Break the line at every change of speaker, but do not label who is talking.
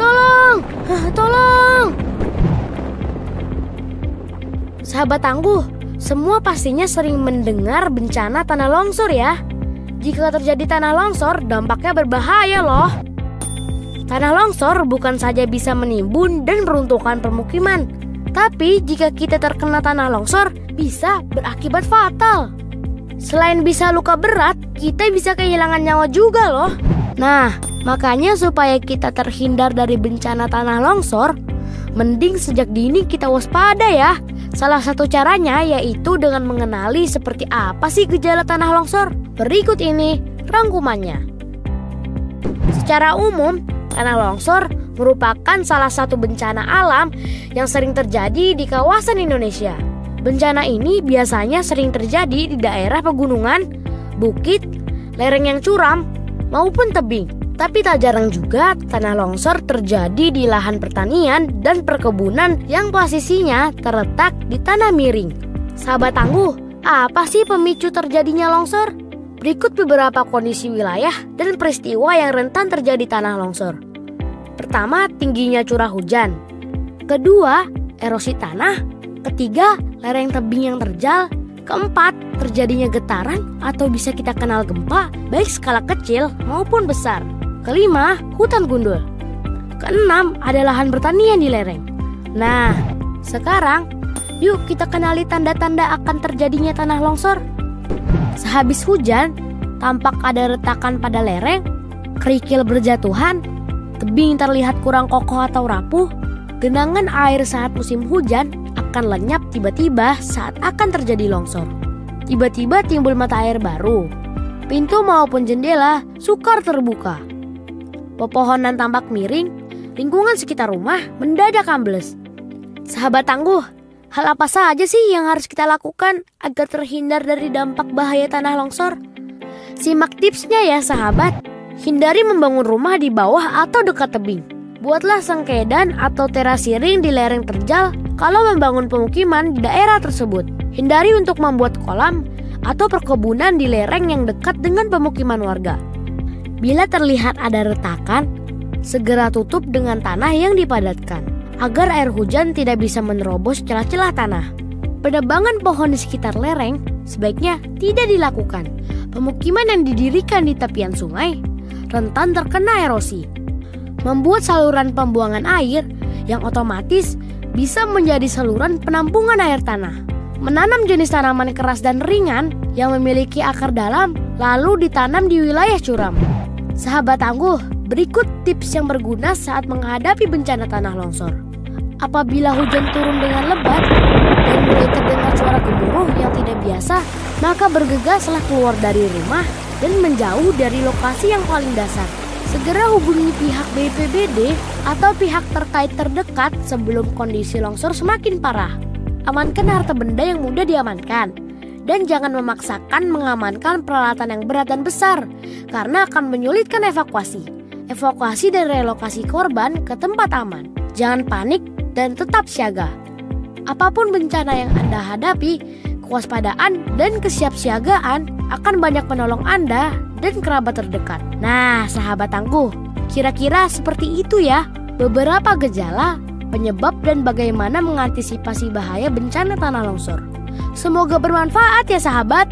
Tolong! Tolong! Sahabat tangguh, semua pastinya sering mendengar bencana tanah longsor ya. Jika terjadi tanah longsor, dampaknya berbahaya loh. Tanah longsor bukan saja bisa menimbun dan meruntuhkan permukiman, tapi jika kita terkena tanah longsor, bisa berakibat fatal. Selain bisa luka berat, kita bisa kehilangan nyawa juga loh. Nah, makanya supaya kita terhindar dari bencana tanah longsor, mending sejak dini kita waspada ya. Salah satu caranya yaitu dengan mengenali seperti apa sih gejala tanah longsor. Berikut ini rangkumannya. Secara umum, tanah longsor merupakan salah satu bencana alam yang sering terjadi di kawasan Indonesia. Bencana ini biasanya sering terjadi di daerah pegunungan, bukit, lereng yang curam, maupun tebing. Tapi tak jarang juga tanah longsor terjadi di lahan pertanian dan perkebunan yang posisinya terletak di tanah miring. Sahabat tangguh, apa sih pemicu terjadinya longsor? Berikut beberapa kondisi wilayah dan peristiwa yang rentan terjadi tanah longsor. Pertama, tingginya curah hujan. Kedua, erosi tanah. Ketiga, lereng tebing yang terjal. Keempat, terjadinya getaran atau bisa kita kenal gempa, baik skala kecil maupun besar. Kelima, hutan gundul. Keenam, ada lahan pertanian di lereng. Nah, sekarang yuk kita kenali tanda-tanda akan terjadinya tanah longsor. Sehabis hujan, tampak ada retakan pada lereng, kerikil berjatuhan, tebing terlihat kurang kokoh atau rapuh. Genangan air saat musim hujan akan lenyap tiba-tiba saat akan terjadi longsor. Tiba-tiba timbul mata air baru. Pintu maupun jendela sukar terbuka. Pepohonan tampak miring, lingkungan sekitar rumah mendadak ambles. Sahabat tangguh, hal apa saja sih yang harus kita lakukan agar terhindar dari dampak bahaya tanah longsor? Simak tipsnya ya sahabat. Hindari membangun rumah di bawah atau dekat tebing. Buatlah sengkedan atau terasiring di lereng terjal kalau membangun pemukiman di daerah tersebut. Hindari untuk membuat kolam atau perkebunan di lereng yang dekat dengan pemukiman warga. Bila terlihat ada retakan, segera tutup dengan tanah yang dipadatkan agar air hujan tidak bisa menerobos celah-celah tanah. Penebangan pohon di sekitar lereng sebaiknya tidak dilakukan. Pemukiman yang didirikan di tepian sungai rentan terkena erosi. Membuat saluran pembuangan air yang otomatis bisa menjadi saluran penampungan air tanah. Menanam jenis tanaman keras dan ringan yang memiliki akar dalam lalu ditanam di wilayah curam. Sahabat tangguh, berikut tips yang berguna saat menghadapi bencana tanah longsor. Apabila hujan turun dengan lebat dan mulai terdengar suara gemuruh yang tidak biasa, maka bergegaslah keluar dari rumah dan menjauh dari lokasi yang paling dasar. Segera hubungi pihak BPBD atau pihak terkait terdekat sebelum kondisi longsor semakin parah. Amankan harta benda yang mudah diamankan. Dan jangan memaksakan mengamankan peralatan yang berat dan besar, karena akan menyulitkan evakuasi. Evakuasi dan relokasi korban ke tempat aman. Jangan panik dan tetap siaga. Apapun bencana yang Anda hadapi, kewaspadaan dan kesiapsiagaan akan banyak menolong Anda dan kerabat terdekat. Nah, sahabat tangguh, kira-kira seperti itu ya beberapa gejala, penyebab dan bagaimana mengantisipasi bahaya bencana tanah longsor. Semoga bermanfaat ya sahabat.